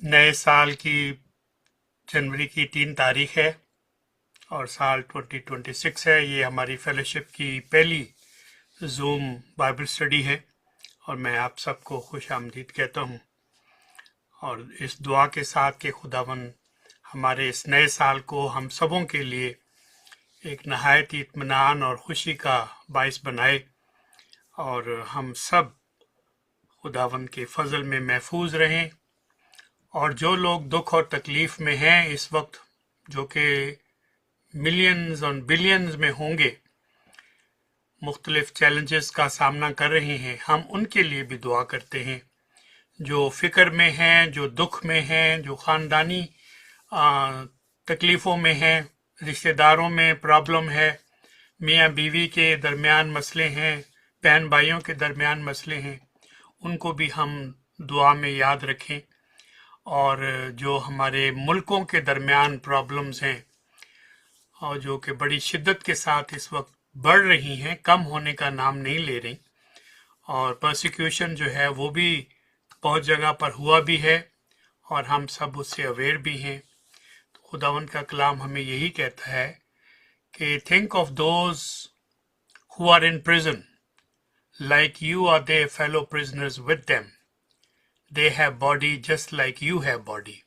नए साल की जनवरी की 3 तारीख है और साल 2026 है। ये हमारी फेलोशिप की पहली जूम बाइबल स्टडी है और मैं आप सबको खुश आमदीद कहता हूँ और इस दुआ के साथ कि खुदावन हमारे इस नए साल को हम सबों के लिए एक नहायत ही इत्मीनान और खुशी का बायस बनाए और हम सब खुदावन के फजल में महफूज रहें। और जो लोग दुख और तकलीफ में हैं इस वक्त, जो कि मिलियंस और बिलियंस में होंगे, मुख्तलिफ चैलेंजेस का सामना कर रहे हैं, हम उनके लिए भी दुआ करते हैं। जो फिक्र में हैं, जो दुख में हैं, जो ख़ानदानी तकलीफ़ों में हैं, रिश्तेदारों में प्रॉब्लम है, मियाँ बीवी के दरमियान मसले हैं, बहन भाइयों के दरमियान मसले हैं, उनको भी हम दुआ में याद रखें। और जो हमारे मुल्कों के दरमियान प्रॉब्लम्स हैं और जो कि बड़ी शिद्दत के साथ इस वक्त बढ़ रही हैं, कम होने का नाम नहीं ले रही, और परसिक्यूशन जो है वो भी बहुत जगह पर हुआ भी है और हम सब उससे अवेयर भी हैं। तो खुदावन का कलाम हमें यही कहता है कि think of those who are in prison like you are they fellow prisoners with them, they have body just like you have body.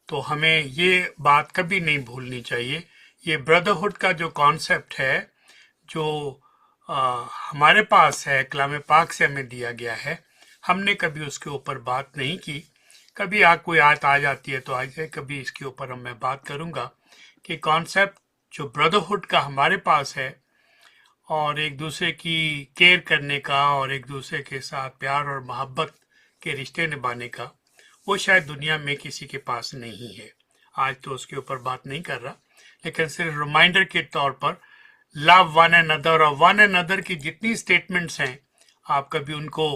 तो हमें ये बात कभी नहीं भूलनी चाहिए। ये ब्रदरहुड का जो कॉन्सेप्ट है, जो हमारे पास है, कलाम पाक से हमें दिया गया है, हमने कभी उसके ऊपर बात नहीं की। कभी कोई आयत आ जाती है तो आज कभी इसके ऊपर मैं बात करूंगा कि कॉन्सेप्ट जो ब्रदरहुड का हमारे पास है और एक दूसरे की केयर करने का और एक दूसरे के साथ प्यार और मोहब्बत के रिश्ते निभाने का, वो शायद दुनिया में किसी के पास नहीं है। आज तो उसके ऊपर बात नहीं कर रहा, लेकिन सिर्फ रिमाइंडर के तौर पर लव वन अनदर और वन अनदर की जितनी स्टेटमेंट्स हैं, आप कभी उनको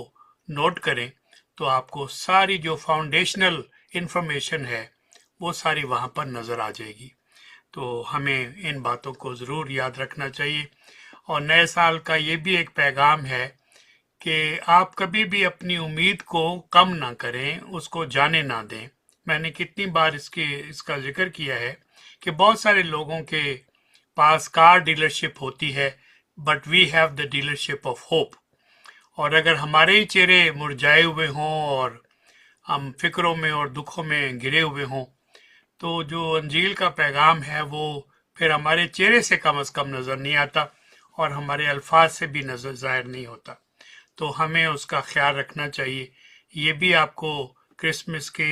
नोट करें तो आपको सारी जो फाउंडेशनल इंफॉर्मेशन है वो सारी वहाँ पर नज़र आ जाएगी। तो हमें इन बातों को ज़रूर याद रखना चाहिए। और नए साल का ये भी एक पैगाम है कि आप कभी भी अपनी उम्मीद को कम ना करें, उसको जाने ना दें। मैंने कितनी बार इसका जिक्र किया है कि बहुत सारे लोगों के पास कार डीलरशिप होती है, but we have the dealership of hope. और अगर हमारे ही चेहरे मुरझाए हुए हों और हम फिक्रों में और दुखों में घिरे हुए हों, तो जो अंजील का पैगाम है वो फिर हमारे चेहरे से कम नज़र नहीं आता और हमारे अल्फाज से भी नज़र ज़ाहिर नहीं होता। तो हमें उसका ख्याल रखना चाहिए। ये भी आपको क्रिसमस के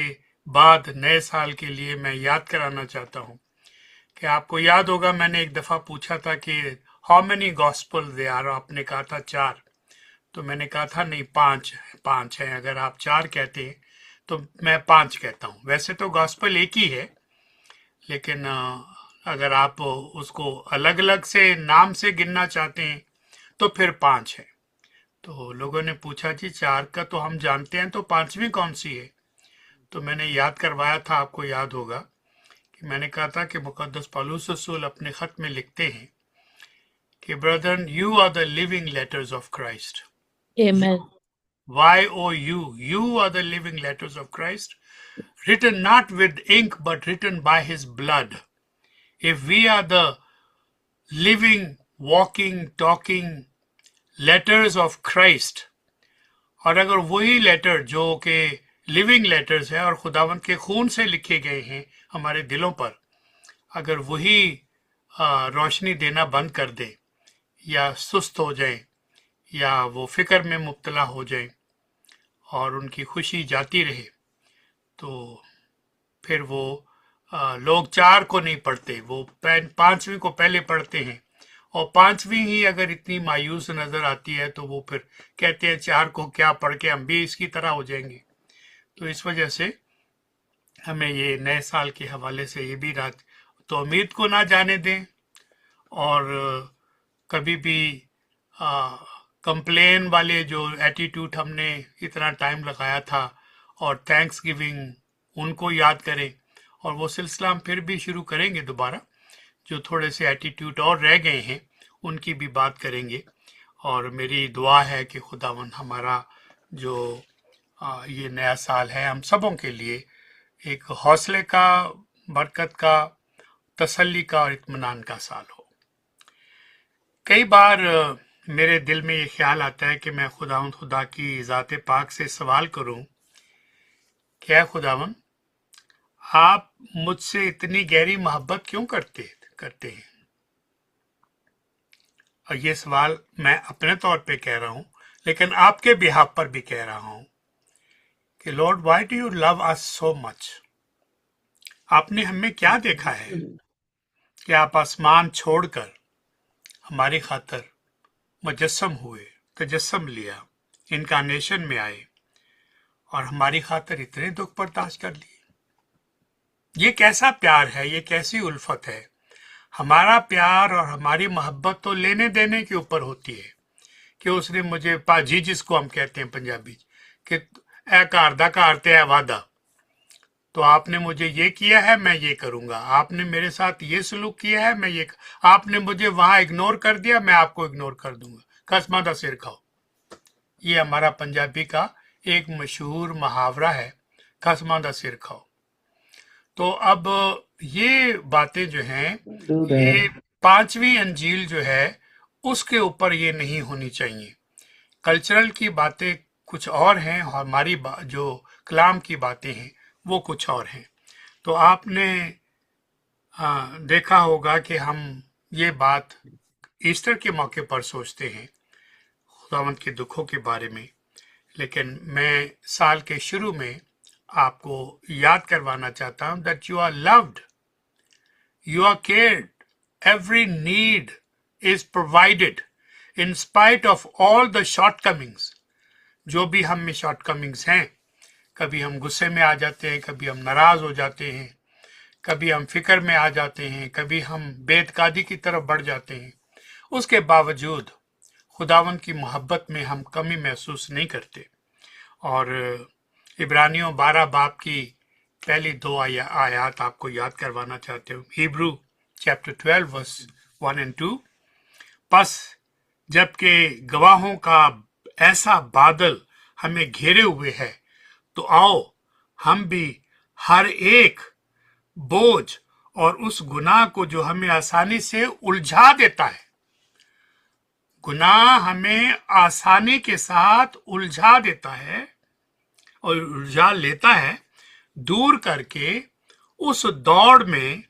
बाद नए साल के लिए मैं याद कराना चाहता हूँ कि आपको याद होगा, मैंने एक दफ़ा पूछा था कि how many gospel they are, आपने कहा था 4। तो मैंने कहा था नहीं, 5 हैं। अगर आप 4 कहते हैं तो मैं 5 कहता हूँ। वैसे तो गॉस्पल एक ही है, लेकिन अगर आप उसको अलग अलग से नाम से गिनना चाहते हैं तो फिर 5 है। तो लोगों ने पूछा जी 4 का तो हम जानते हैं, तो 5वीं कौन सी है? तो मैंने याद करवाया था, आपको याद होगा कि मैंने कहा था कि मुकद्दस पौलुस रसूल अपने खत में लिखते हैं कि brother, you are the living letters of Christ. Amen. you are the living letters of Christ, written not with ink but written by his blood. If we are the living, walking, talking letters of Christ, और अगर वही letter जो कि living letters है और खुदावंत के खून से लिखे गए हैं हमारे दिलों पर, अगर वही रोशनी देना बंद कर दे या सुस्त हो जाए या वो फिक्र में मुब्तला हो जाए और उनकी खुशी जाती रहे, तो फिर वो लोग 4 को नहीं पढ़ते, वो 5वीं को पहले पढ़ते हैं। और 5वीं ही अगर इतनी मायूस नजर आती है तो वो फिर कहते हैं 4 को क्या पढ़ के हम भी इसकी तरह हो जाएंगे। तो इस वजह से हमें ये नए साल के हवाले से ये भी रात तो उम्मीद को ना जाने दें और कभी भी कंप्लेन वाले जो एटीट्यूड हमने इतना टाइम लगाया था और थैंक्स गिविंग, उनको याद करें। और वो सिलसिला हम फिर भी शुरू करेंगे दोबारा। जो थोड़े से एटीट्यूड और रह गए हैं उनकी भी बात करेंगे। और मेरी दुआ है कि खुदावन हमारा जो ये नया साल है हम सबों के लिए एक हौसले का, बरकत का, तसल्ली का और इत्मीनान का साल हो। कई बार मेरे दिल में ये ख्याल आता है कि मैं खुदा की ज़ात पाक से सवाल करूं, क्या खुदावन आप मुझसे इतनी गहरी मोहब्बत क्यों करते हैं। और ये सवाल मैं अपने तौर पे कह रहा हूं, लेकिन आपके बिहाफ पर भी कह रहा हूं कि Lord why do you love us so much. आपने हमें क्या देखा है कि आप आसमान छोड़कर हमारी खातिर मुजस्सम हुए, तजस्सम लिया, इनकारनेशन में आए और हमारी खातिर इतने दुख बर्दाश्त कर लिए। ये कैसा प्यार है, ये कैसी उल्फत है। हमारा प्यार और हमारी मोहब्बत तो लेने देने के ऊपर होती है कि उसने मुझे पाजी, जिसको हम कहते हैं पंजाबी, कि ए घर दा घर ते है वादा, तो आपने मुझे ये किया है मैं ये करूंगा, आपने मेरे साथ ये सलूक किया है मैं ये, आपने मुझे वहां इग्नोर कर दिया मैं आपको इग्नोर कर दूंगा, कसमा दा सिर खाओ। ये हमारा पंजाबी का एक मशहूर मुहावरा है, कसमा दा सिर खाओ। तो अब ये बातें जो हैं, ये पांचवी अंजील जो है उसके ऊपर ये नहीं होनी चाहिए। कल्चरल की बातें कुछ और हैं और हमारी जो कलाम की बातें हैं वो कुछ और हैं। तो आपने देखा होगा कि हम ये बात ईस्टर के मौके पर सोचते हैं खुदावंद के दुखों के बारे में, लेकिन मैं साल के शुरू में आपको याद करवाना चाहता हूं that you are loved, you are cared, every need is provided in spite of all the shortcomings. जो भी हम में शॉर्टकमिंग्स हैं, कभी हम गुस्से में आ जाते हैं, कभी हम नाराज हो जाते हैं, कभी हम फिक्र में आ जाते हैं, कभी हम बेतकादी की तरफ बढ़ जाते हैं, उसके बावजूद खुदावंद की मोहब्बत में हम कमी महसूस नहीं करते। और इब्रानियों 12 बाब की पहली 2 आयत आपको याद करवाना चाहते हूँ। Hebrew chapter 12 verse 1 and 2। बस जबकि गवाहों का ऐसा बादल हमें घेरे हुए है, तो आओ हम भी हर एक बोझ और उस गुनाह को जो हमें आसानी से उलझा देता है, गुनाह हमें आसानी के साथ उलझा देता है और उलझा लेता है, दूर करके उस दौड़ में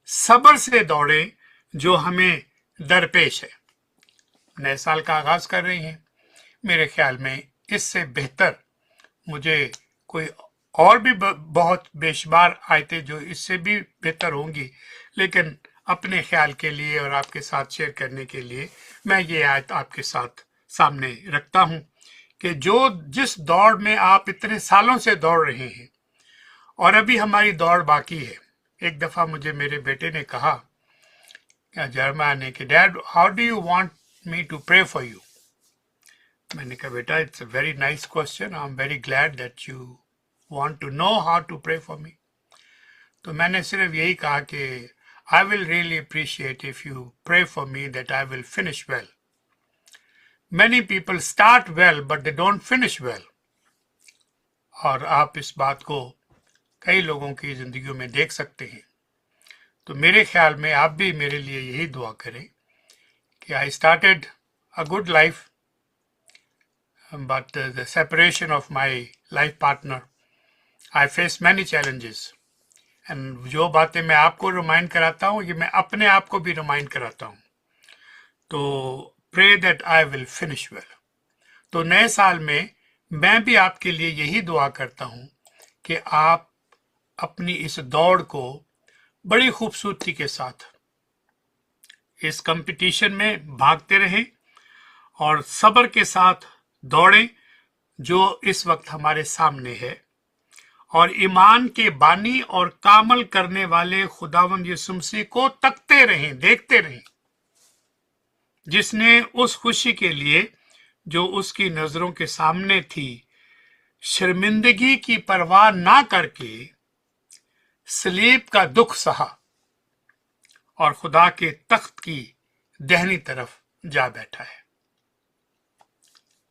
सब्र से दौड़े जो हमें दरपेश है। नए साल का आगाज कर रही हैं, मेरे ख्याल में इससे बेहतर मुझे कोई और भी बहुत बेशुमार आयतें जो इससे भी बेहतर होंगी, लेकिन अपने ख्याल के लिए और आपके साथ शेयर करने के लिए मैं ये आयत आपके साथ सामने रखता हूं कि जिस दौड़ में आप इतने सालों से दौड़ रहे हैं और अभी हमारी दौड़ बाकी है। एक दफा मुझे मेरे बेटे ने कहा, जर्मा ने, कि dad how do you want me to pray for you. मैंने कहा बेटा it's a very nice question, I am very glad that you want to know how to pray for me। तो मैंने सिर्फ यही कहा कि I will really appreciate if you pray for me that I will finish well। Many people start well but they don't finish well। और आप इस बात को कई लोगों की जिंदगियों में देख सकते हैं। तो मेरे ख्याल में आप भी मेरे लिए यही दुआ करें कि I started a good life but the separation of my life partner I face many challenges and जो बातें मैं आपको रिमाइंड कराता हूँ ये मैं अपने आप को भी रिमाइंड कराता हूँ। तो pray that I will finish well। तो नए साल में मैं भी आपके लिए यही दुआ करता हूँ कि आप अपनी इस दौड़ को बड़ी खूबसूरती के साथ इस कंपटीशन में भागते रहें और सब्र के साथ दौड़ें जो इस वक्त हमारे सामने है, और ईमान के बानी और कामल करने वाले खुदावंद यीशु मसीह को तकते रहें, देखते रहें, जिसने उस खुशी के लिए जो उसकी नजरों के सामने थी शर्मिंदगी की परवाह ना करके सलीब का दुख सहा और खुदा के तख्त की दाहिनी तरफ जा बैठा है।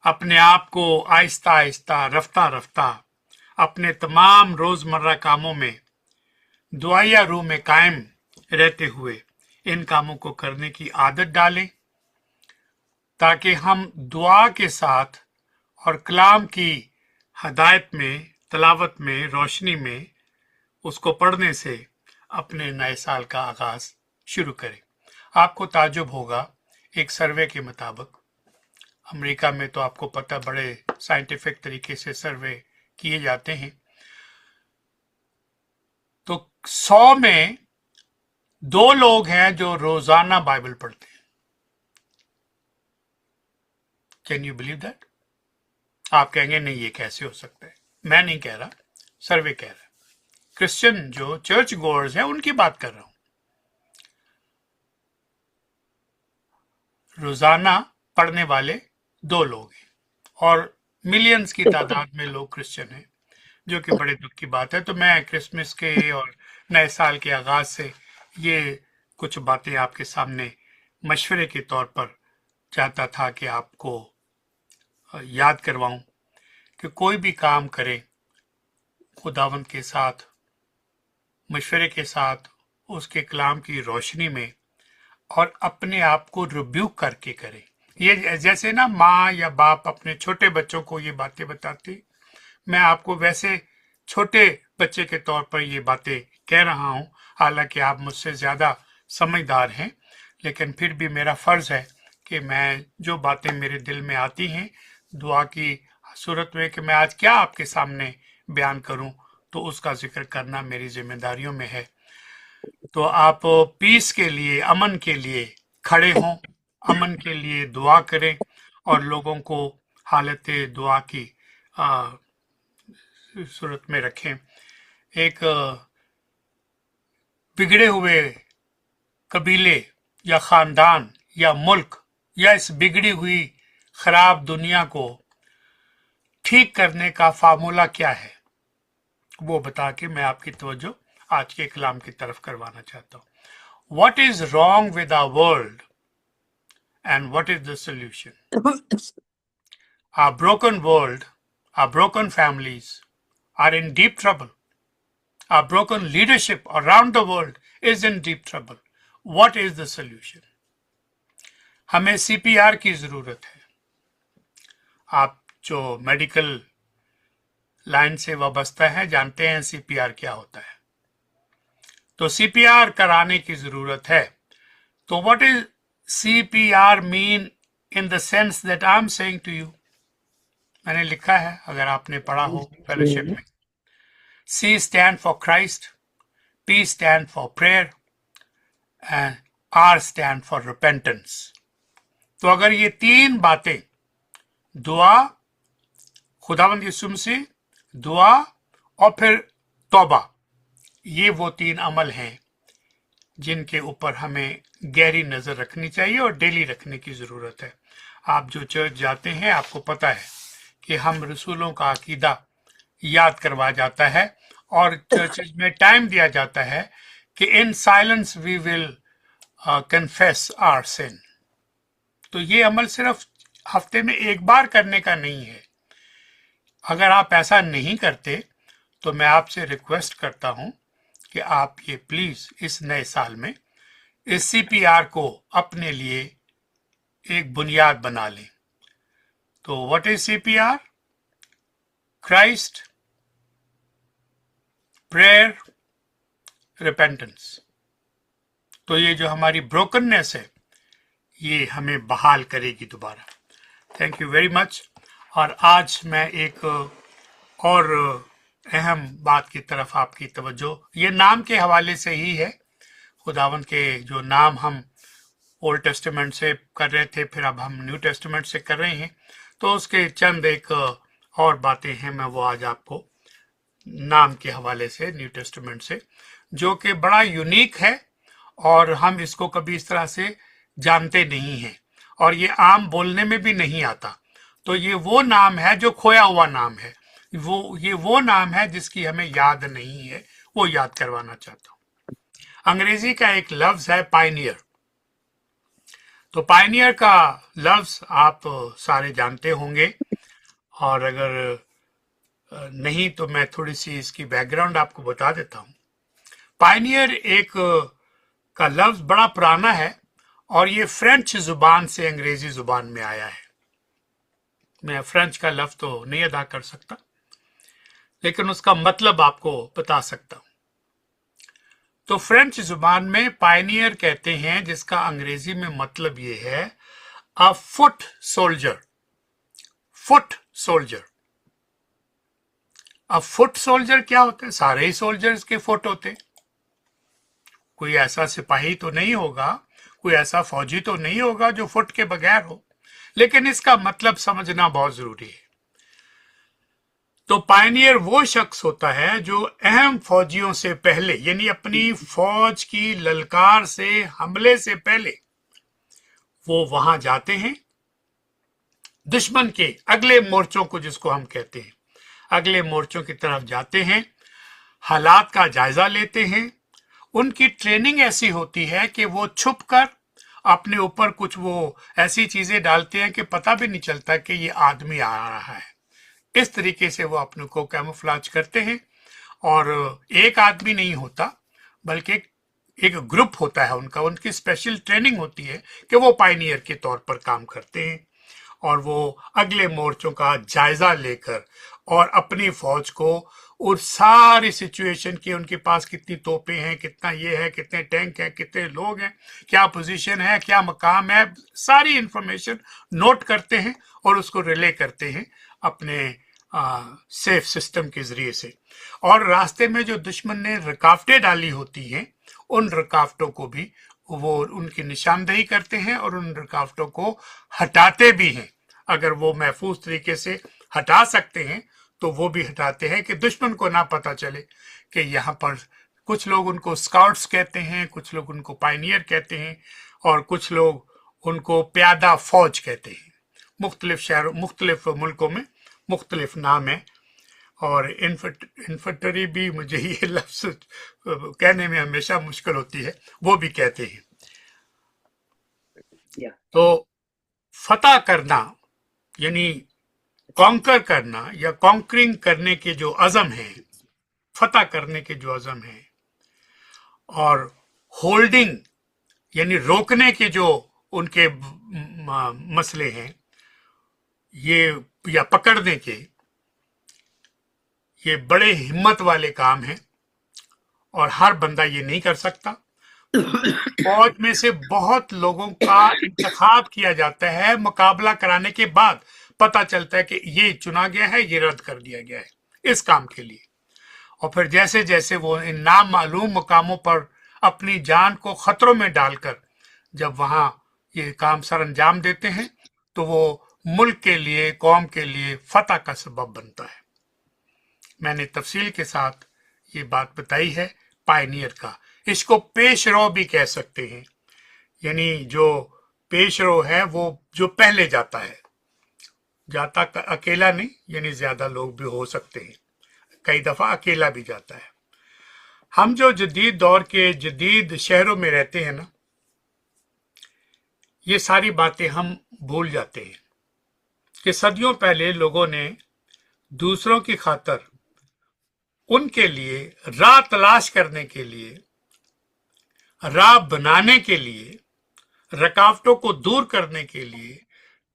अपने आप को आहिस्ता आहिस्ता, रफ्ता रफ्ता अपने तमाम रोजमर्रा कामों में दुआया रूह में कायम रहते हुए इन कामों को करने की आदत डालें, ताकि हम दुआ के साथ और कलाम की हदायत में, तलावत में, रोशनी में उसको पढ़ने से अपने नए साल का आगाज शुरू करें। आपको ताज्जुब होगा, एक सर्वे के मुताबिक अमेरिका में तो आपको पता बड़े साइंटिफिक तरीके से सर्वे किए जाते हैं, तो 100 में 2 लोग हैं जो रोजाना बाइबल पढ़ते हैं। Can you believe that? आप कहेंगे नहीं, ये कैसे हो सकता है। मैं नहीं कह रहा, सर्वे कह रहा है। क्रिश्चियन जो चर्च गोअर्स हैं उनकी बात कर रहा हूं। रोजाना पढ़ने वाले 2 लोग हैं और मिलियंस की तादाद में लोग क्रिश्चियन हैं, जो कि बड़े दुख की बात है। तो मैं क्रिसमस के और नए साल के आगाज से ये कुछ बातें आपके सामने मशवरे के तौर पर चाहता था कि आपको याद करवाऊं कि कोई भी काम करें खुदावंद के साथ, मशवरे के साथ, उसके कलाम की रोशनी में, और अपने आप को रिब्यूक करके करें। ये जैसे ना माँ या बाप अपने छोटे बच्चों को ये बातें बताती, मैं आपको वैसे छोटे बच्चे के तौर पर ये बातें कह रहा हूं। हालांकि आप मुझसे ज्यादा समझदार हैं, लेकिन फिर भी मेरा फर्ज है कि मैं जो बातें मेरे दिल में आती हैं दुआ की सूरत में कि मैं आज क्या आपके सामने बयान करूं, तो उसका जिक्र करना मेरी जिम्मेदारियों में है। तो आप पीस के लिए, अमन के लिए खड़े हों, अमन के लिए दुआ करें और लोगों को हालत दुआ की सूरत में रखें। एक बिगड़े हुए कबीले या खानदान या मुल्क या इस बिगड़ी हुई खराब दुनिया को ठीक करने का फार्मूला क्या है, वो बता के मैं आपकी तवज्जो आज के कलाम की तरफ करवाना चाहता हूँ। What is wrong with our world and what is the solution? Our broken world, our broken families are in deep trouble. Our broken leadership around the world is in deep trouble. What is the solution? हमें CPR की जरूरत है। आप जो medical line से वाबस्ता है जानते हैं CPR क्या होता है। तो CPR कराने की जरूरत है। तो what is CPR mean in the sense that I'm saying to you? मैंने लिखा है, अगर आपने पढ़ा हो फेलोशिप में। C stand for Christ, P stand for prayer, and R stand for repentance. तो अगर ये 3 बातें, दुआ, खुदावंद यीशु मसीह, दुआ और फिर तौबा, ये वो 3 अमल हैं जिनके ऊपर हमें गहरी नजर रखनी चाहिए और डेली रखने की जरूरत है। आप जो चर्च जाते हैं आपको पता है कि हम रसूलों का अकीदा याद करवा जाता है और चर्चेज में टाइम दिया जाता है कि in silence we will confess our sin. तो ये अमल सिर्फ हफ्ते में एक बार करने का नहीं है। अगर आप ऐसा नहीं करते तो मैं आपसे रिक्वेस्ट करता हूं कि आप ये प्लीज इस नए साल में इस CPR को अपने लिए एक बुनियाद बना लें। तो what is CPR? Christ, prayer, repentance. तो ये जो हमारी ब्रोकननेस है ये हमें बहाल करेगी दोबारा। Thank you very much. और आज मैं एक और अहम बात की तरफ आपकी तवज्जो, ये नाम के हवाले से ही है। खुदावन के जो नाम हम ओल्ड टेस्टामेंट से कर रहे थे, फिर अब हम न्यू टेस्टामेंट से कर रहे हैं, तो उसके चंद एक और बातें हैं, मैं वो आज आपको नाम के हवाले से न्यू टेस्टामेंट से, जो कि बड़ा यूनिक है और हम इसको कभी इस तरह से जानते नहीं हैं और ये आम बोलने में भी नहीं आता। तो ये वो नाम है जो खोया हुआ नाम है, ये वो नाम है जिसकी हमें याद नहीं है, वो याद करवाना चाहता हूं। अंग्रेजी का एक लफ्ज है पायनियर। तो पायनियर का लफ्ज आप सारे जानते होंगे, और अगर नहीं तो मैं थोड़ी सी इसकी बैकग्राउंड आपको बता देता हूं। पायनियर एक का लफ्ज बड़ा पुराना है और ये फ्रेंच जुबान से अंग्रेजी जुबान में आया है। मैं फ्रेंच का लफ्ज तो नहीं अदा कर सकता, लेकिन उसका मतलब आपको बता सकता हूं। तो फ्रेंच जुबान में पायनियर कहते हैं, जिसका अंग्रेजी में मतलब ये है a foot soldier. Foot soldier, अब फुट सोल्जर क्या होते हैं? सारे ही सोल्जर्स के फुट होते हैं। कोई ऐसा सिपाही तो नहीं होगा, कोई ऐसा फौजी तो नहीं होगा जो फुट के बगैर हो, लेकिन इसका मतलब समझना बहुत जरूरी है। तो पायनियर वो शख्स होता है जो अहम फौजियों से पहले, यानी अपनी फौज की ललकार से, हमले से पहले वो वहां जाते हैं, दुश्मन के अगले मोर्चों को, जिसको हम कहते हैं, अगले मोर्चों की तरफ जाते हैं, हालात का जायजा लेते हैं। उनकी ट्रेनिंग ऐसी होती है कि वो छुप कर अपने ऊपर कुछ वो ऐसी चीजें डालते हैं कि पता भी नहीं चलता कि ये आदमी आ रहा है। इस तरीके से वो अपने को कैमोफ्लेज करते हैं, और एक आदमी नहीं होता बल्कि एक ग्रुप होता है उनका। उनकी स्पेशल ट्रेनिंग होती है कि वो पायनियर के तौर पर काम करते हैं, और वो अगले मोर्चों का जायजा लेकर और अपनी फौज को उस सारी सिचुएशन की, उनके पास कितनी तोपें हैं, कितना ये है, कितने टैंक हैं, कितने लोग हैं, क्या पोजीशन है, क्या मकाम है, सारी इंफॉर्मेशन नोट करते हैं और उसको रिले करते हैं अपने सेफ सिस्टम के जरिए से। और रास्ते में जो दुश्मन ने रुकावटें डाली होती हैं, उन रुकावटों को भी वो उनकी निशानदेही करते हैं और उन रुकावटों को हटाते भी हैं। अगर वो महफूज तरीके से हटा सकते हैं तो वो भी हटाते हैं कि दुश्मन को ना पता चले कि यहाँ पर, कुछ लोग उनको स्काउट्स कहते हैं, कुछ लोग उनको पायनियर कहते हैं, और कुछ लोग उनको प्यादा फौज कहते हैं। मुख्तलिफ शहरों, मुख्तलिफ मुल्कों में मुख्तलिफ नाम है। और इन्फेंट्री भी, मुझे ये लफ्ज कहने में हमेशा मुश्किल होती है, वो भी कहते हैं। तो फतह करना यानी कॉन्कर करना या कॉन्करिंग करने के जो अज़म है, फतह करने के जो अज़म है, और होल्डिंग यानी रोकने के जो उनके मसले हैं, ये या पकड़ने के, ये बड़े हिम्मत वाले काम हैं और हर बंदा ये नहीं कर सकता। फौज में से बहुत लोगों का इंतखाब किया जाता है, मुकाबला कराने के बाद पता चलता है कि ये चुना गया है, ये रद्द कर दिया गया है इस काम के लिए। और फिर जैसे जैसे वो इन नामालूम मुकामों पर अपनी जान को खतरों में डालकर जब वहां ये काम सर अंजाम देते हैं, तो वो मुल्क के लिए, कौम के लिए फतह का सबब बनता है। मैंने तफसील के साथ ये बात बताई है पायनियर का। इसको पेशरो भी कह सकते हैं, यानी जो पेशरो है वो जो पहले जाता है, जाता अकेला नहीं, यानी ज्यादा लोग भी हो सकते हैं, कई दफा अकेला भी जाता है। हम जो जदीद दौर के जदीद शहरों में रहते हैं ना, ये सारी बातें हम भूल जाते हैं कि सदियों पहले लोगों ने दूसरों की खातर, उनके लिए राह तलाश करने के लिए, राह बनाने के लिए, रुकावटों को दूर करने के लिए,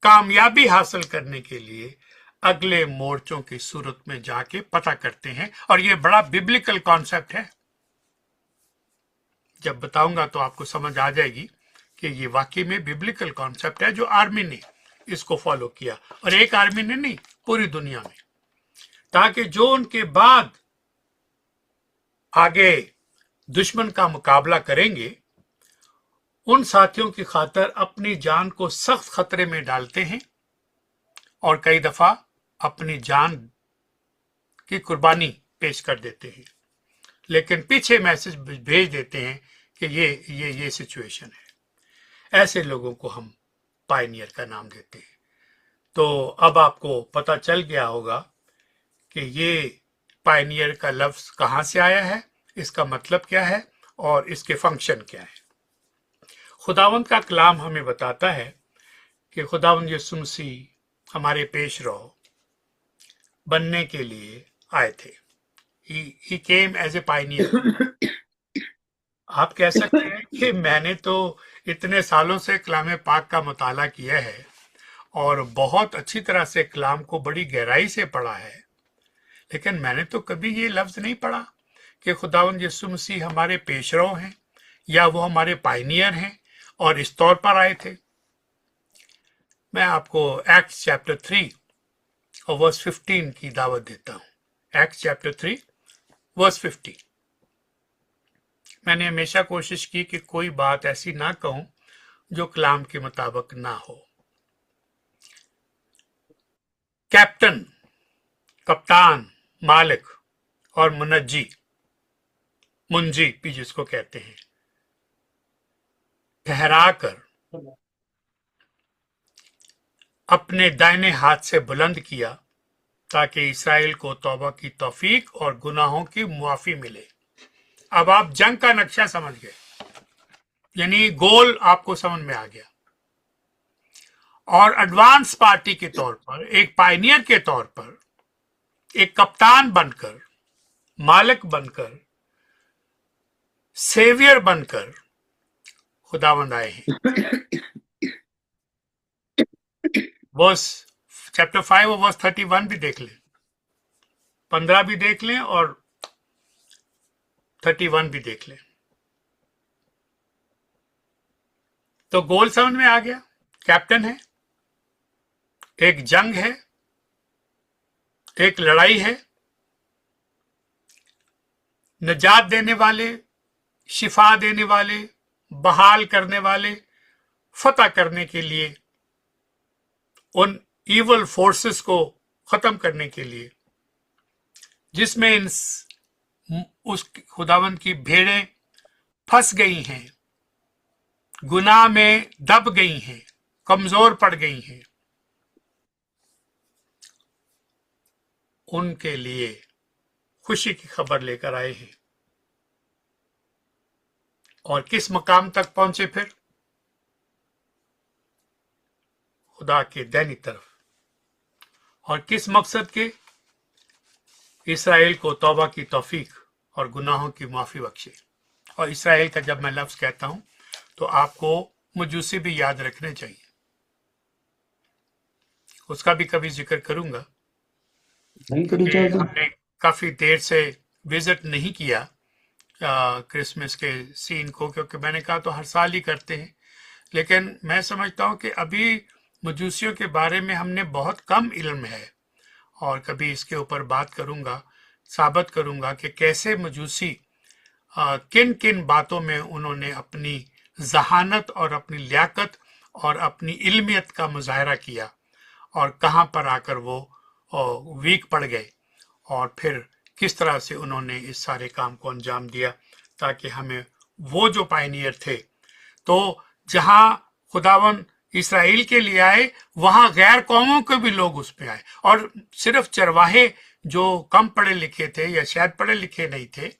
कामयाबी हासिल करने के लिए अगले मोर्चों की सूरत में जाके पता करते हैं। और ये बड़ा बिब्लिकल कॉन्सेप्ट है। जब बताऊंगा तो आपको समझ आ जाएगी कि ये वाकई में बिब्लिकल कॉन्सेप्ट है, जो आर्मी ने इसको फॉलो किया, और एक आर्मी ने नहीं, पूरी दुनिया में, ताकि जो उनके बाद आगे दुश्मन का मुकाबला करेंगे, उन साथियों की खातर अपनी जान को सख्त खतरे में डालते हैं और कई दफा अपनी जान की कुर्बानी पेश कर देते हैं, लेकिन पीछे मैसेज भेज देते हैं कि ये सिचुएशन है। ऐसे लोगों को हम पायनियर का नाम देते हैं। तो अब आपको पता चल गया होगा कि ये पायनियर का लफ्ज कहां से आया है, इसका मतलब क्या है और इसके फंक्शन क्या है। खुदावंद का कलाम हमें बताता है कि खुदावंद यीशु मसीह हमारे पेशरो बनने के लिए आए थे। He came as a pioneer. आप कह सकते हैं कि मैंने तो इतने सालों से कलाम पाक का मुताला किया है और बहुत अच्छी तरह से कलाम को बड़ी गहराई से पढ़ा है, लेकिन मैंने तो कभी ये लफ्ज नहीं पढ़ा कि खुदावंद यीशु मसीह हमारे पेशरो हैं या वो हमारे पायनियर हैं और इस तौर पर आए थे। मैं आपको एक्ट्स चैप्टर 3 और वर्स 15 की दावत देता हूं। Acts chapter 3 verse 15। मैंने हमेशा कोशिश की कि कोई बात ऐसी ना कहूं जो कलाम के मुताबिक ना हो। कैप्टन, कप्तान, मालिक और मुनज्जी, मुंजी भी जिसको कहते हैं, ठहरा कर अपने दाहिने हाथ से बुलंद किया ताकि इसराइल को तौबा की तौफीक और गुनाहों की मुआफी मिले। अब आप जंग का नक्शा समझ गए, यानी गोल आपको समझ में आ गया। और एडवांस पार्टी के तौर पर, एक पायनियर के तौर पर, एक कप्तान बनकर, मालिक बनकर, सेवियर बनकर खुदावंद आए हैं। वर्स चैप्टर 5 और वर्स 31 भी देख लें, 15 भी देख लें और 31 भी देख लें, तो गोल समझ में आ गया। कैप्टन है, एक जंग है, एक लड़ाई है, निजात देने वाले, शिफा देने वाले, बहाल करने वाले, फतह करने के लिए, उन इवल फोर्सेस को खत्म करने के लिए जिसमें उस खुदावंद की भेड़ें फंस गई हैं, गुनाह में दब गई हैं, कमजोर पड़ गई हैं, उनके लिए खुशी की खबर लेकर आए हैं। और किस मकाम तक पहुंचे फिर? खुदा के दैनी तरफ। और किस मकसद के? इसराइल को तौबा की तौफीक और गुनाहों की माफी बख्शे। और इसराइल का जब मैं लफ्ज कहता हूं तो आपको मजूसी भी याद रखने चाहिए, उसका भी कभी जिक्र करूंगा। हमने काफी देर से विजिट नहीं किया क्रिसमस के सीन को, क्योंकि मैंने कहा तो हर साल ही करते हैं, लेकिन मैं समझता हूं कि अभी मजूसियों के बारे में हमने बहुत कम इल्म है और कभी इसके ऊपर बात करूंगा, साबित करूंगा कि कैसे मजूसी किन किन बातों में उन्होंने अपनी जहानत और अपनी लियाकत और अपनी इल्मियत का मुजाहरा किया और कहां पर आकर वो वीक पड़ गए और फिर किस तरह से उन्होंने इस सारे काम को अंजाम दिया ताकि हमें वो जो पायनियर थे, तो जहां खुदावन इसराइल के लिए आए वहां गैर कौमों के भी लोग उसमें आए। और सिर्फ चरवाहे जो कम पढ़े लिखे थे या शायद पढ़े लिखे नहीं थे,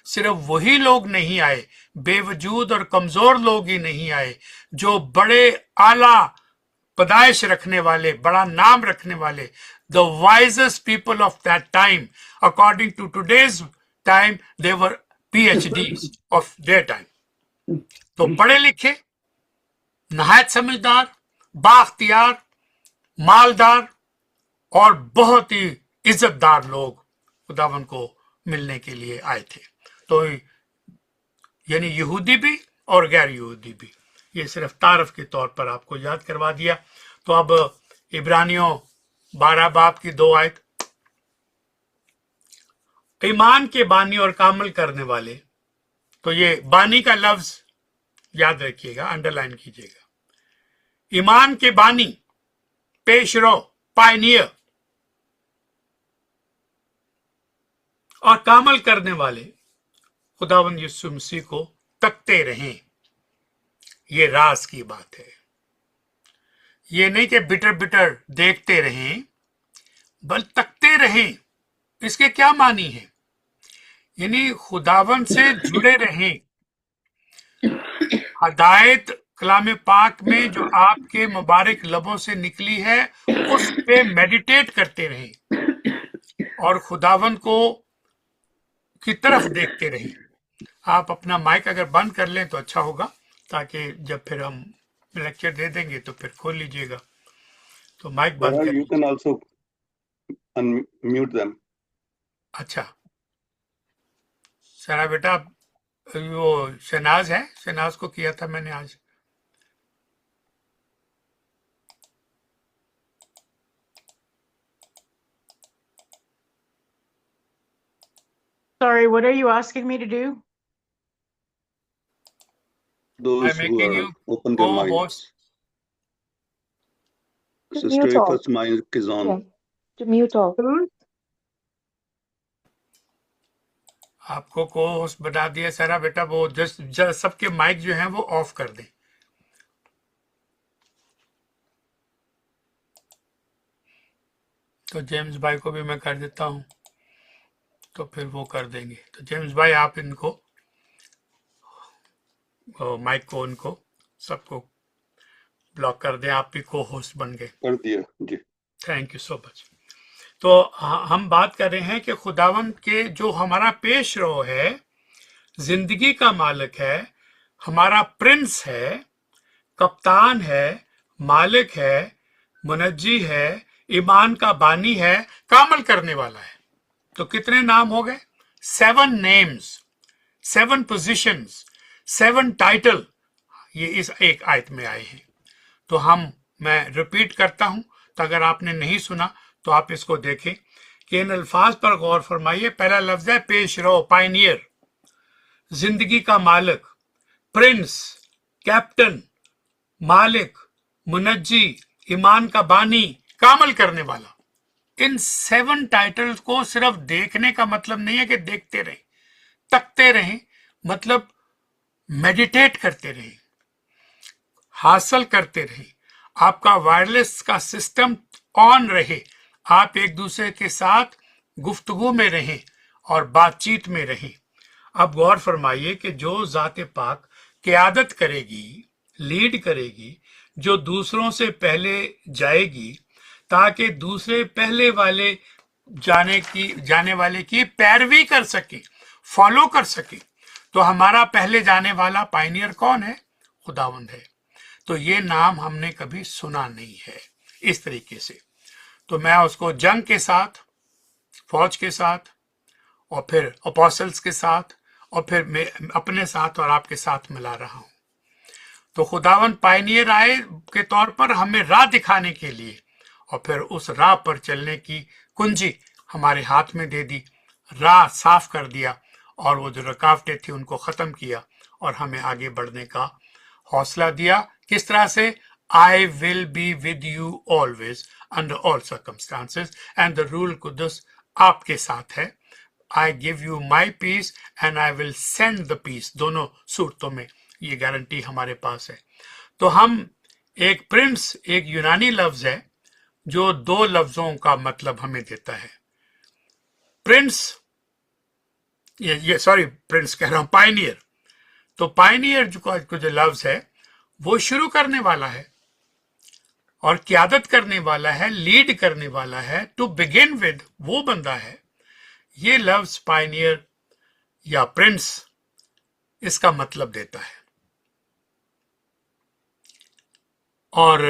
सिर्फ वही लोग नहीं आए, बेवजूद और कमजोर लोग ही नहीं आए, जो बड़े आला पैदाइश रखने वाले, बड़ा नाम रखने वाले, the wisest people of that time, according to today's time, they were PhDs of their time. तो पढ़े लिखे, नहायत समझदार, बाख्तियार, मालदार और बहुत ही इज्जतदार लोग खुदावन को मिलने के लिए आए थे। तो यानी यहूदी भी और गैर यहूदी भी, ये सिर्फ तारफ के तौर पर आपको याद करवा दिया। तो अब इब्रानियों 12 बाब की 2 आयत, ईमान के बानी और कामल करने वाले, तो ये बानी का लफ्ज याद रखिएगा, अंडरलाइन कीजिएगा। ईमान के बानी, पेशरो, पायनियर और कामल करने वाले खुदावंद यीशु मसीह को तकते रहें। ये राज की बात है, ये नहीं कि बिटर बिटर देखते रहें, बल तकते रहें। इसके क्या मानी है? यानी खुदावन से जुड़े रहें। हदायत कलाम पाक में जो आपके मुबारक लबों से निकली है उस पे मेडिटेट करते रहें और खुदावन को की तरफ देखते रहें। आप अपना माइक अगर बंद कर लें तो अच्छा होगा, ताकि जब फिर हम लेक्चर दे देंगे तो फिर खोल लीजिएगा। तो माइक बंद Bharat, कर you लीजिए। can also unmute them. अच्छा सरा बेटा, वो शहनाज है, शहनाज को किया था मैंने आज। Sorry, what are you asking me to do? Those I'm who making are you open their mic. co-host. To Sister, mute all. first mic is on. Yeah. To mute all. आपको को होस्ट बना दिया सारा बेटा, वो just सबके mic जो हैं वो ऑफ कर दें। तो जेम्स भाई को भी मैं कर देता हूं, तो फिर वो कर देंगे। तो जेम्स भाई आप इनको माइक को उनको सबको ब्लॉक कर दें, आप भी को होस्ट बन गए। कर दिया जी। Thank you so much. तो हम बात कर रहे हैं कि खुदावंद के जो हमारा पेश रो है, जिंदगी का मालिक है, हमारा प्रिंस है, कप्तान है, मालिक है, मुनज्जी है, ईमान का बानी है, कामल करने वाला है। तो कितने नाम हो गए? 7 नेम्स, 7 पोजीशंस, 7 टाइटल, ये इस एक आयत में आए हैं। तो मैं रिपीट करता हूं, तो अगर आपने नहीं सुना तो आप इसको देखें कि इन अल्फाज पर गौर फरमाइए। पहला लफ्ज है पेश रो, पायनियर, जिंदगी का मालिक, प्रिंस, कैप्टन, मालिक, मुनज्जी, ईमान का बानी, कामल करने वाला। इन 7 टाइटल्स को सिर्फ देखने का मतलब नहीं है कि देखते रहें, तकते रहें, मतलब मेडिटेट करते रहें, हासिल करते रहें। आपका वायरलेस का सिस्टम ऑन रहे, आप एक दूसरे के साथ गुफ्तगू में रहें और बातचीत में रहें। अब गौर फरमाइए कि जो ज़ात पाक क़यादत करेगी, लीड करेगी, जो दूसरों से पहले जाएगी ताकि दूसरे पहले वाले जाने वाले की पैरवी कर सके, फॉलो कर सके। तो हमारा पहले जाने वाला पायनियर कौन है? खुदावंद है। तो ये नाम हमने कभी सुना नहीं है इस तरीके से। तो मैं उसको जंग के साथ, फौज के साथ, और फिर अपोस्टल्स के साथ, और फिर मैं अपने साथ और आपके साथ मिला रहा हूं। तो खुदावंद पायनियर आए के तौर पर हमें राह दिखाने के लिए, और फिर उस राह पर चलने की कुंजी हमारे हाथ में दे दी, राह साफ कर दिया, और वो जो रुकावटें थी उनको खत्म किया और हमें आगे बढ़ने का हौसला दिया। किस तरह से? I will be with you always under all circumstances, and the rule कुदस आपके साथ है। I give you my peace and I will send the peace। दोनों सूरतों में ये गारंटी हमारे पास है। तो हम एक प्रिंस, एक यूनानी लफ्ज है जो 2 लफ्जों का मतलब हमें देता है। प्रिंस, ये सॉरी प्रिंस कह रहा हूं, पायनियर। तो पायनियर जो लफ्ज है वो शुरू करने वाला है और क़यादत करने वाला है, लीड करने वाला है, टू बिगिन विद, वो बंदा है। ये लफ्ज पायनियर या प्रिंस इसका मतलब देता है। और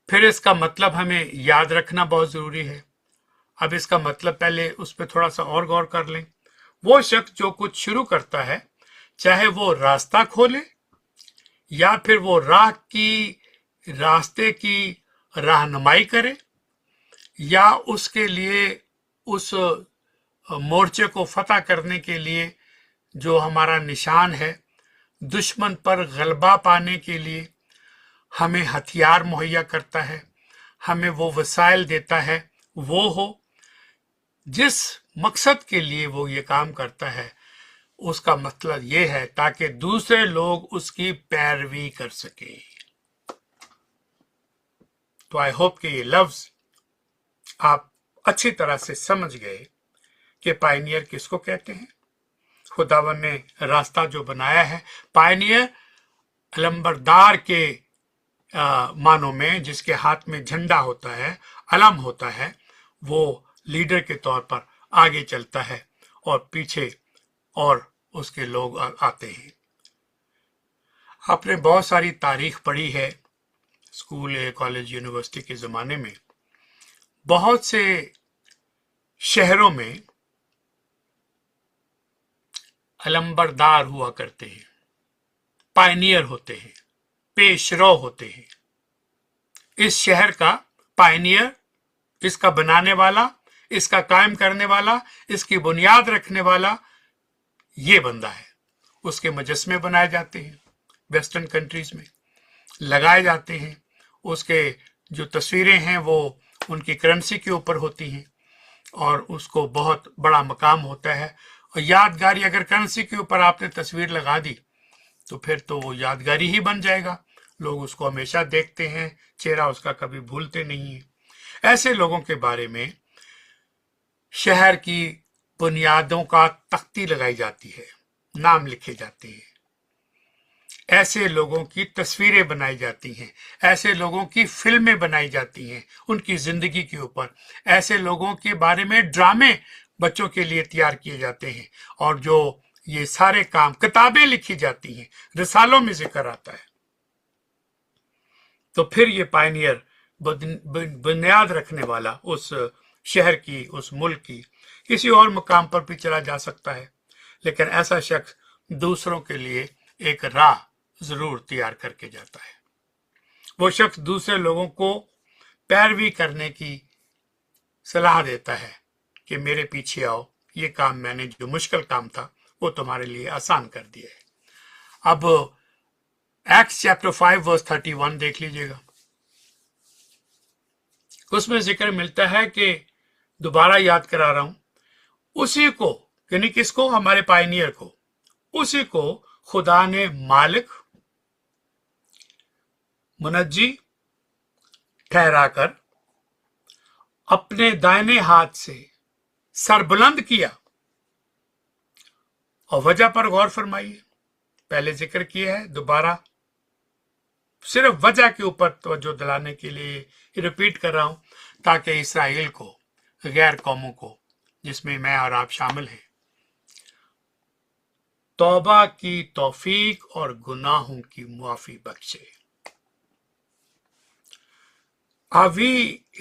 फिर इसका मतलब हमें याद रखना बहुत जरूरी है। अब इसका मतलब पहले उस पर थोड़ा सा और गौर कर लें। वो शख्स जो कुछ शुरू करता है, चाहे वो रास्ता खोले या फिर वो रास्ते की रहनुमाई करे, या उसके लिए उस मोर्चे को फतह करने के लिए जो हमारा निशान है, दुश्मन पर गलबा पाने के लिए हमें हथियार मुहैया करता है, हमें वो वसाइल देता है, वो हो जिस मकसद के लिए वो ये काम करता है, उसका मतलब ये है ताकि दूसरे लोग उसकी पैरवी कर सके। तो आई होप कि ये लफ्ज आप अच्छी तरह से समझ गए कि पायनियर किसको कहते हैं। खुदावन ने रास्ता जो बनाया है, पायनियर अलंबरदार के मानों में, जिसके हाथ में झंडा होता है, अलम होता है, वो लीडर के तौर पर आगे चलता है और पीछे और उसके लोग आते हैं। आपने बहुत सारी तारीख पढ़ी है स्कूल या कॉलेज यूनिवर्सिटी के ज़माने में। बहुत से शहरों में अलंबरदार हुआ करते हैं, पायनियर होते हैं, पेशरो होते हैं। इस शहर का पायनियर, इसका बनाने वाला, इसका कायम करने वाला, इसकी बुनियाद रखने वाला ये बंदा है। उसके मुजस्मे बनाए जाते हैं, वेस्टर्न कंट्रीज में लगाए जाते हैं। उसके जो तस्वीरें हैं वो उनकी करेंसी के ऊपर होती हैं और उसको बहुत बड़ा मकाम होता है। और यादगारी, अगर करेंसी के ऊपर आपने तस्वीर लगा दी तो फिर तो वो यादगारी ही बन जाएगा। लोग उसको हमेशा देखते हैं, चेहरा उसका कभी भूलते नहीं है। ऐसे लोगों के बारे में शहर की बुनियादों का तख्ती लगाई जाती है, नाम लिखे जाते हैं, ऐसे लोगों की तस्वीरें बनाई जाती हैं, ऐसे लोगों की फिल्में बनाई जाती हैं उनकी जिंदगी के ऊपर। ऐसे लोगों के बारे में ड्रामे बच्चों के लिए तैयार किए जाते हैं और जो ये सारे काम, किताबें लिखी जाती हैं, रिसालों में जिक्र आता है। तो फिर ये पायनियर, बुनियाद रखने वाला उस शहर की, उस मुल्क की, किसी और मुकाम पर भी चला जा सकता है, लेकिन ऐसा शख्स दूसरों के लिए एक राह जरूर तैयार करके जाता है। वो शख्स दूसरे लोगों को पैरवी करने की सलाह देता है कि मेरे पीछे आओ, ये काम मैंने, जो मुश्किल काम था वो तुम्हारे लिए आसान कर दिया है। अब एक्ट्स चैप्टर 5 वर्स 31 देख लीजिएगा। उसमें जिक्र मिलता है कि, दोबारा याद करा रहा हूं, उसी को, यानी किसको, हमारे पायनियर को, उसी को खुदा ने मालिक, मुनज्जी ठहराकर अपने दाहिने हाथ से सरबुलंद किया। और वजह पर गौर फरमाइए, पहले जिक्र किया है, दोबारा सिर्फ वजह के ऊपर तवज्जो दिलाने के लिए रिपीट कर रहा हूं, ताकि इसराइल को, गैर कौमों को, जिसमें मैं और आप शामिल हैं, तौबा की तौफीक और गुनाहों की मुआफी बख्शे। Are we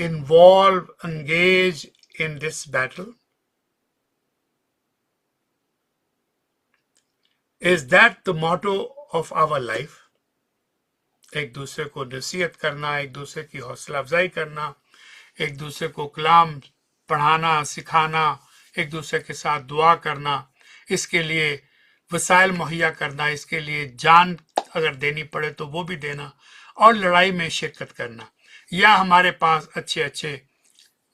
involved, engaged in this battle? Is that the motto of our life? एक दूसरे को नसीहत करना, एक दूसरे की हौसला अफजाई करना, एक दूसरे को कलाम पढ़ाना, सिखाना, एक दूसरे के साथ दुआ करना, इसके लिए वसाइल मुहैया करना, इसके लिए जान अगर देनी पड़े तो वो भी देना, और लड़ाई में शिरकत करना। या हमारे पास अच्छे अच्छे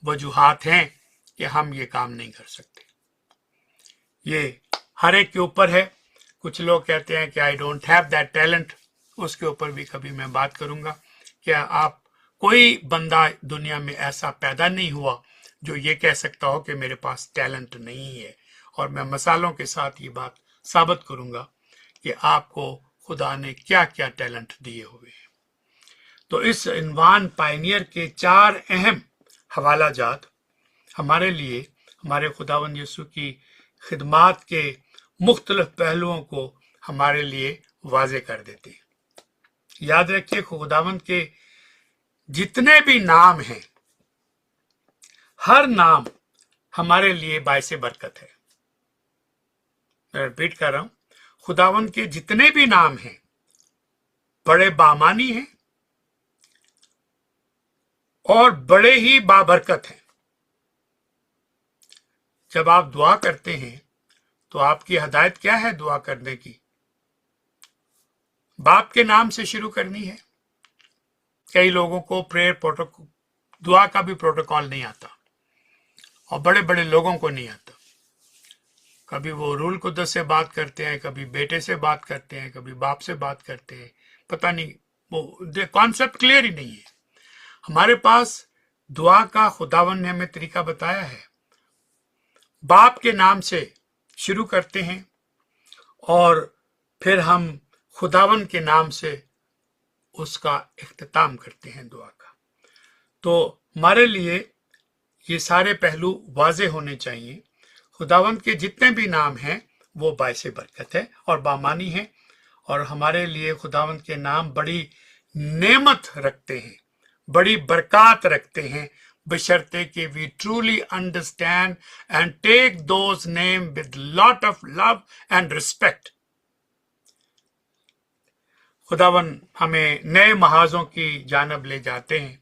वजूहात हैं कि हम ये काम नहीं कर सकते। ये हर एक के ऊपर है। कुछ लोग कहते हैं कि I don't have that talent, उसके ऊपर भी कभी मैं बात करूंगा। क्या आप, कोई बंदा दुनिया में ऐसा पैदा नहीं हुआ जो ये कह सकता हो कि मेरे पास टैलेंट नहीं है। और मैं मिसालों के साथ ये बात साबित करूंगा कि आपको खुदा ने क्या क्या टैलेंट दिए हुए हैं। तो इस इन्वान पायनियर के 4 अहम हवाला जात हमारे लिए, हमारे खुदावंद यीशु की खिदमात के मुख्तलिफ पहलुओं को हमारे लिए वाजे कर देते हैं। याद रखिए, खुदावंद के जितने भी नाम हैं, हर नाम हमारे लिए बायसे बरकत है। मैं रिपीट कर रहा हूं, खुदावंद के जितने भी नाम हैं बड़े बामानी हैं और बड़े ही बाबरकत हैं। जब आप दुआ करते हैं तो आपकी हदायत क्या है दुआ करने की? बाप के नाम से शुरू करनी है। कई लोगों को प्रेयर प्रोटोकॉल, दुआ का भी प्रोटोकॉल नहीं आता, और बड़े बड़े लोगों को नहीं आता। कभी वो रूल कुद्दस से बात करते हैं, कभी बेटे से बात करते हैं, कभी बाप से बात करते हैं, पता नहीं, वो कॉन्सेप्ट क्लियर ही नहीं है। हमारे पास दुआ का खुदावन ने हमें तरीका बताया है। बाप के नाम से शुरू करते हैं और फिर हम खुदावन के नाम से उसका इख्तिताम करते हैं दुआ का। तो हमारे लिए ये सारे पहलू वाज़े होने चाहिए। खुदावंद के जितने भी नाम हैं वो बायस बरकत है और बामानी है, और हमारे लिए खुदावंद के नाम बड़ी नेमत रखते हैं, बड़ी बरकत रखते हैं, बशर्ते कि we truly understand and take those name with lot of love and respect. खुदावन हमें नए महाजों की जानब ले जाते हैं,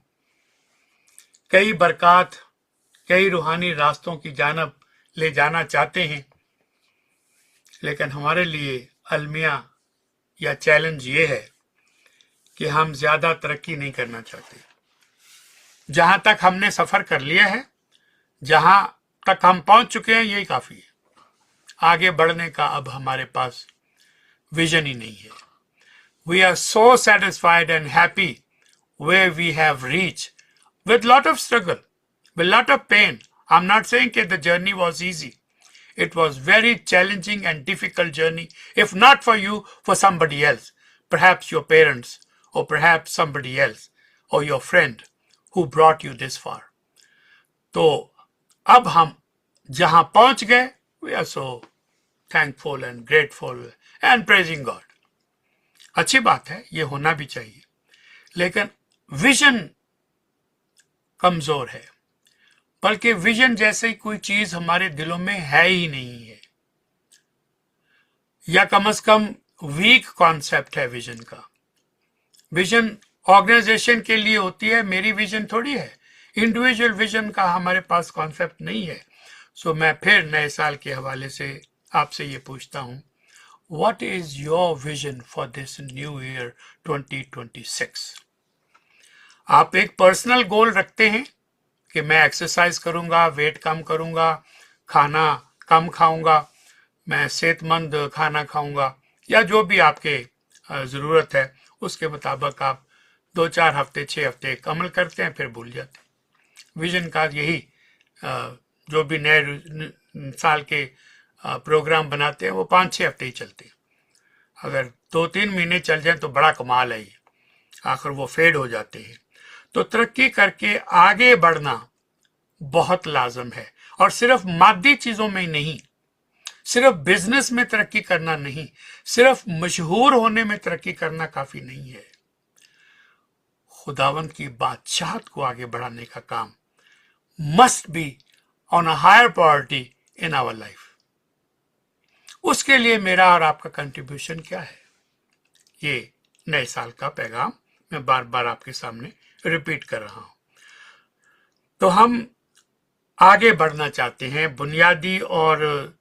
कई बरकत, कई रूहानी रास्तों की जानब ले जाना चाहते हैं, लेकिन हमारे लिए अलमिया या चैलेंज ये है कि हम ज्यादा तरक्की नहीं करना चाहते। जहां तक हमने सफर कर लिया है, जहां तक हम पहुंच चुके हैं, यही काफी है। आगे बढ़ने का अब हमारे पास विजन ही नहीं है। We are so satisfied and happy where we have reached with lot of struggle, with lot of pain. I'm not saying that the journey was easy. It was very challenging and difficult journey. If not for you, for somebody else, perhaps your parents, or perhaps somebody else, or your friend who brought you this far. तो अब हम जहां पहुंच गए, we are so thankful and grateful and praising God. अच्छी बात है, ये होना भी चाहिए, लेकिन विजन कमजोर है, बल्कि विजन जैसे कोई चीज हमारे दिलों में है ही नहीं है, या कम से कम वीक कॉन्सेप्ट है विजन का। विजन ऑर्गेनाइजेशन के लिए होती है, मेरी विजन थोड़ी है। इंडिविजुअल विजन का हमारे पास कॉन्सेप्ट नहीं है। सो मैं फिर नए साल के हवाले से आपसे ये पूछता हूं, What is your vision for this new year 2026? आप एक पर्सनल गोल रखते हैं कि मैं एक्सरसाइज करूंगा, वेट कम करूंगा, खाना कम खाऊंगा, मैं सेहतमंद खाना खाऊंगा, या जो भी आपके ज़रूरत है उसके मुताबिक आप 2-4 हफ्ते 6 हफ्ते अमल करते हैं, फिर भूल जाते हैं। विजन का यही जो भी नए साल के प्रोग्राम बनाते हैं वो 5-6 हफ्ते ही चलते हैं। अगर 2-3 महीने चल जाए तो बड़ा कमाल है, आखिर वो फेड हो जाते हैं। तो तरक्की करके आगे बढ़ना बहुत लाजम है, और सिर्फ मादी चीजों में नहीं, सिर्फ बिजनेस में तरक्की करना नहीं, सिर्फ मशहूर होने में तरक्की करना काफी नहीं है। खुदावंद की बादशाहत को आगे बढ़ाने का काम must be on a higher priority in our life. उसके लिए मेरा और आपका कंट्रीब्यूशन क्या है, ये नए साल का पैगाम मैं बार बार आपके सामने रिपीट कर रहा हूं। तो हम आगे बढ़ना चाहते हैं, बुनियादी और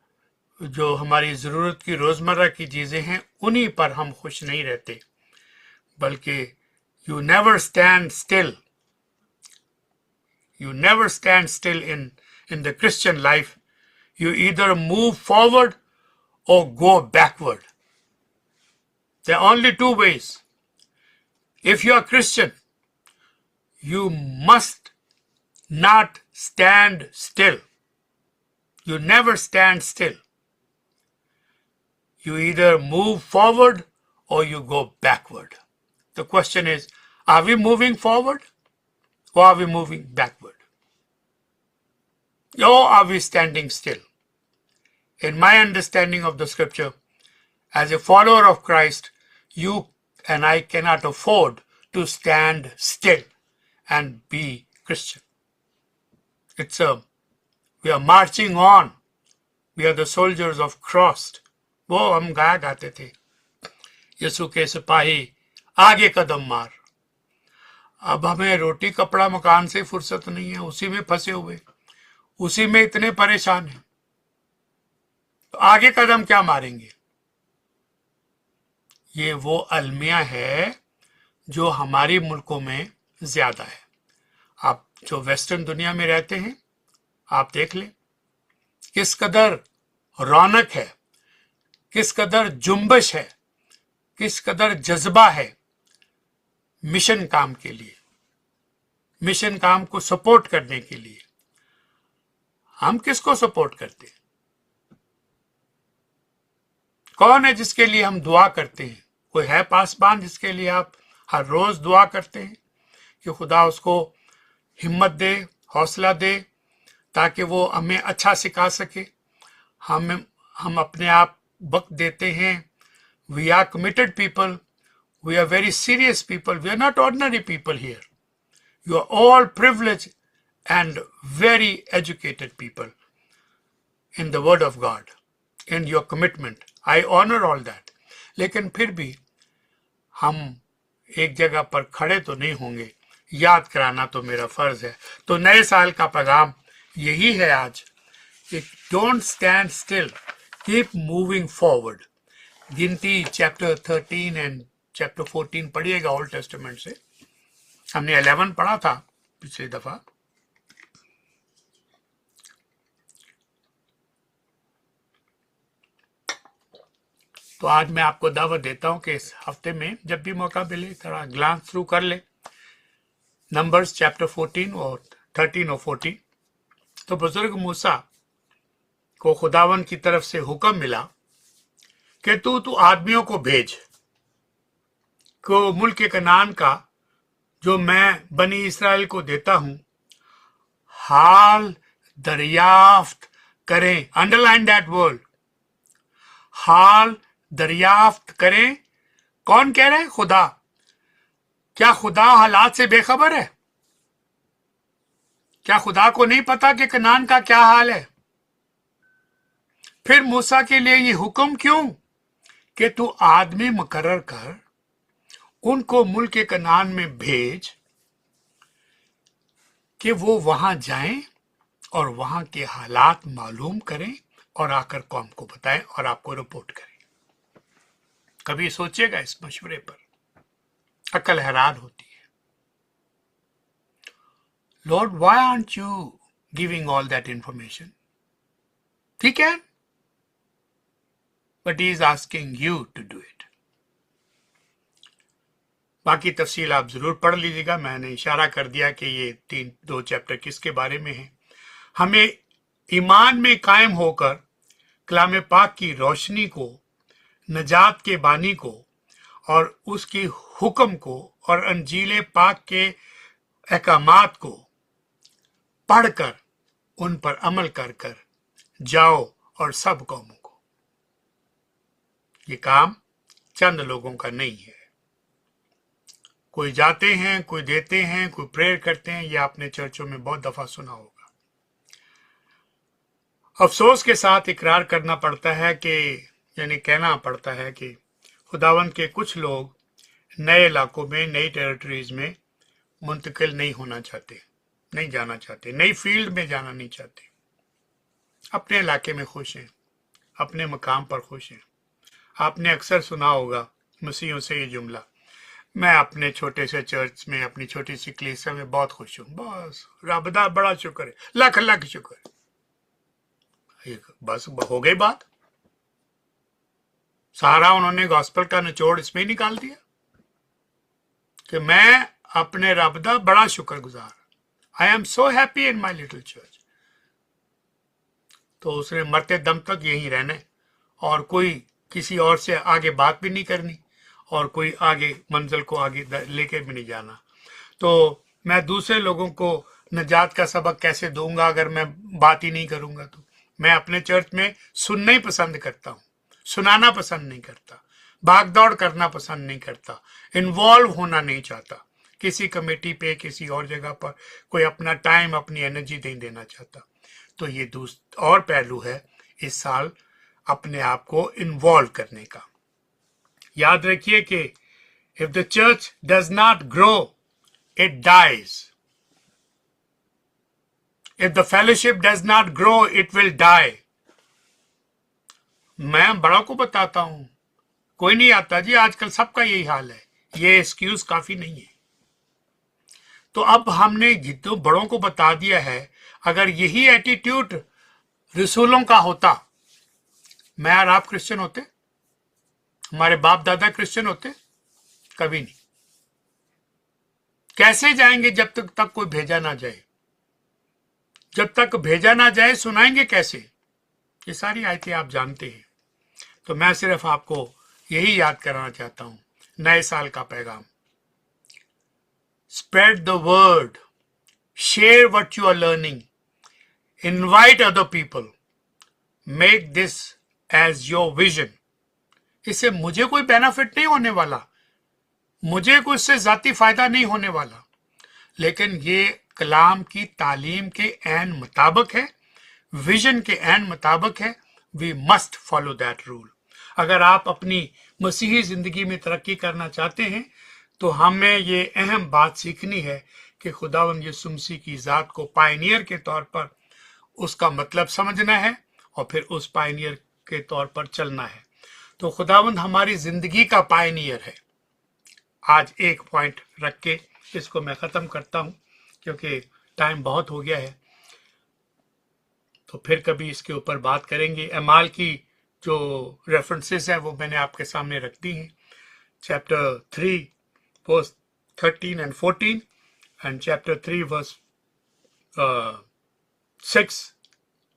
जो हमारी जरूरत की रोजमर्रा की चीजें हैं उन्हीं पर हम खुश नहीं रहते, बल्कि you never stand still, you never stand still in the Christian life. You either move forward or go backward. There are only two ways. If you are Christian, you must not stand still. You never stand still. You either move forward or you go backward. The question is, are we moving forward or are we moving backward? Or are we standing still? In my understanding of the scripture, as a follower of Christ, you and I cannot afford to stand still and be Christian. We are marching on. We are the soldiers of Christ. वो हम गाया गाते थे, यीशु के सिपाही आगे कदम मार। अब हमें रोटी कपड़ा मकान से फुर्सत नहीं है, उसी में फंसे हुए, उसी में इतने परेशान हैं, तो आगे कदम क्या मारेंगे? ये वो अलमिया है जो हमारी मुल्कों में ज्यादा है। आप जो वेस्टर्न दुनिया में रहते हैं, आप देख लें किस कदर रौनक है, किस कदर जुम्बश है, किस कदर जज्बा है मिशन काम के लिए, मिशन काम को सपोर्ट करने के लिए। हम किसको सपोर्ट करते हैं? कौन है जिसके लिए हम दुआ करते हैं? कोई है पासबान जिसके लिए आप हर रोज दुआ करते हैं कि खुदा उसको हिम्मत दे, हौसला दे, ताकि वो हमें अच्छा सिखा सके, हम अपने आप वक्त देते हैं. We are committed people. We are very serious people. We are not ordinary people here. You are all privileged and very educated people in the word of God, in your commitment. I honor all that. लेकिन फिर भी हम एक जगह पर खड़े तो नहीं होंगे, याद कराना तो मेरा फर्ज है. तो नए साल का पैगाम यही है आज. Don't stand still, keep moving forward. गिनती चैप्टर 13 एंड चैप्टर 14 पढ़िएगा ओल्ड टेस्टामेंट से. हमने 11 पढ़ा था पिछली दफा. तो आज मैं आपको दावत देता हूं कि इस हफ्ते में जब भी मौका मिले थोड़ा ग्लांस थ्रू कर ले नंबर्स चैप्टर 14 और 13 और 14. तो बुजुर्ग मूसा को खुदावन की तरफ से हुक्म मिला कि तू आदमियों को भेज को मुल्क कनान का जो मैं बनी इसराइल को देता हूं हाल दरियाफ्त करें. अंडरलाइन दैट वर्ड, हाल दरियाफ्त करें. कौन कह रहे हैं? खुदा. क्या खुदा हालात से बेखबर है? क्या खुदा को नहीं पता कि कनान का क्या हाल है? फिर मूसा के लिए ये हुक्म क्यों कि तू आदमी मुकर्रर कर, उनको मुल्क कनान में भेज कि वो वहां जाएं और वहां के हालात मालूम करें और आकर कौम को बताएं और आपको रिपोर्ट करें. कभी सोचिएगा इस मशवरे पर, अकल हैरान होती है. Lord, why aren't you giving all that information? ठीक है, but he is asking you to do it. बाकी तफसील आप जरूर पढ़ लीजिएगा. मैंने इशारा कर दिया कि ये 2 चैप्टर किसके बारे में है. हमें ईमान में कायम होकर कलाम पाक की रोशनी को, नजात के बानी को और उसकी हुक्म को और अंजील पाक के अहकामात को पढ़कर उन पर अमल कर कर जाओ और सब कौमों को. ये काम चंद लोगों का नहीं है. कोई जाते हैं, कोई देते हैं, कोई प्रेयर करते हैं. ये आपने चर्चों में बहुत दफा सुना होगा. अफसोस के साथ इकरार करना पड़ता है कि यानी कहना पड़ता है कि खुदावंद के कुछ लोग नए इलाकों में, नई टेरिटरीज में मुंतकिल नहीं होना चाहते, नहीं जाना चाहते, नई फील्ड में जाना नहीं चाहते. अपने इलाके में खुश हैं, अपने मकाम पर खुश हैं. आपने अक्सर सुना होगा मसीहों से ये जुमला, मैं अपने छोटे से चर्च में, अपनी छोटी सी कलीसिया में बहुत खुश हूँ. बस रबदा बड़ा शुक्र है, लाख लाख शुक्र. बस हो गई बात. सारा उन्होंने गॉस्पेल का निचोड़ इसमें निकाल दिया कि मैं अपने रबदा बड़ा शुक्रगुजार, I am so happy in my little church. तो उसने मरते दम तक यहीं रहना और कोई किसी और से आगे बात भी नहीं करनी और कोई आगे मंजिल को आगे लेके भी नहीं जाना. तो मैं दूसरे लोगों को नजात का सबक कैसे दूंगा अगर मैं बात ही नहीं करूंगा? तो मैं अपने चर्च में सुनना ही पसंद करता हूँ, सुनाना पसंद नहीं करता, भागदौड़ करना पसंद नहीं करता, इन्वॉल्व होना नहीं चाहता किसी कमेटी पे, किसी और जगह पर कोई अपना टाइम, अपनी एनर्जी नहीं देना चाहता. तो ये दूसरा और पहलू है इस साल अपने आप को इन्वॉल्व करने का. याद रखिए कि if the church does not grow it dies. If the fellowship does not grow, it will die. मैं बड़ों को बताता हूं, कोई नहीं आता जी, आजकल सबका यही हाल है. ये एक्सक्यूज काफी नहीं है. तो अब हमने जितने बड़ों को बता दिया है, अगर यही एटीट्यूड रसूलों का होता, मैं और आप क्रिश्चियन होते, हमारे बाप दादा क्रिश्चियन होते? कभी नहीं. कैसे जाएंगे जब तक कोई भेजा ना जाए? जब तक भेजा ना जाए सुनाएंगे कैसे? ये सारी आयतें आप जानते हैं. तो मैं सिर्फ आपको यही याद कराना चाहता हूं, नए साल का पैगाम. Spread the word, share what you are learning, invite other people, make this as your vision. इससे मुझे कोई बेनिफिट नहीं होने वाला, मुझे कोई इससे जाती फायदा नहीं होने वाला, लेकिन ये कलाम की तालीम के ऐन मुताबिक है, विजन के ऐन मुताबिक है. We must follow that rule. अगर आप अपनी मसीही जिंदगी में तरक्की करना चाहते हैं तो हमें ये अहम बात सीखनी है कि खुदावंद यीशु मसीह की जात को पायनियर के तौर पर उसका मतलब समझना है और फिर उस पायनियर के तौर पर चलना है. तो खुदावंद हमारी जिंदगी का पायनियर है. आज एक पॉइंट रख के इसको मैं खत्म करता हूं क्योंकि टाइम बहुत हो गया है, तो फिर कभी इसके ऊपर बात करेंगे. अमाल की जो रेफरेंसेस है वो मैंने आपके सामने रख दी हैं. Chapter 3 verse 13 and 14 and chapter 3 verse 6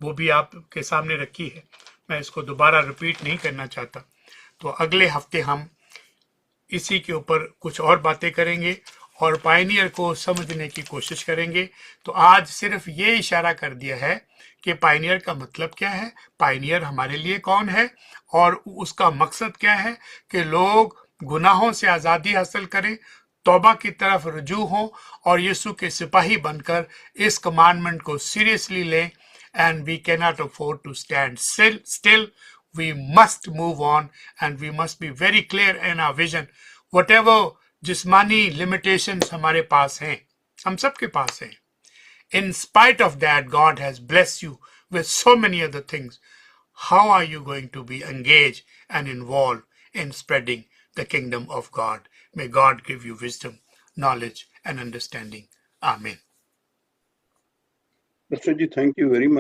वो भी आपके सामने रखी है. मैं इसको दोबारा रिपीट नहीं करना चाहता. तो अगले हफ्ते हम इसी के ऊपर कुछ और बातें करेंगे और पायनियर को समझने की कोशिश करेंगे. तो आज सिर्फ ये इशारा कर दिया है कि पायनियर का मतलब क्या है, पायनियर हमारे लिए कौन है और उसका मकसद क्या है कि लोग गुनाहों से आज़ादी हासिल करें, तौबा की तरफ रुजू हों और यीशु के सिपाही बनकर इस कमांडमेंट को सीरियसली लें. And we can not afford to stand still. We must move on and we must be very clear in our vision. Whatever जिस्मानी लिमिटेशंस हमारे पास हैं, हम सबके पास हैं, in spite of that God has blessed you with so many other things. How are you going to be engaged and involved in spreading the kingdom of God? May God give you wisdom, knowledge and understanding. Amen. Pastor ji, thank you very much.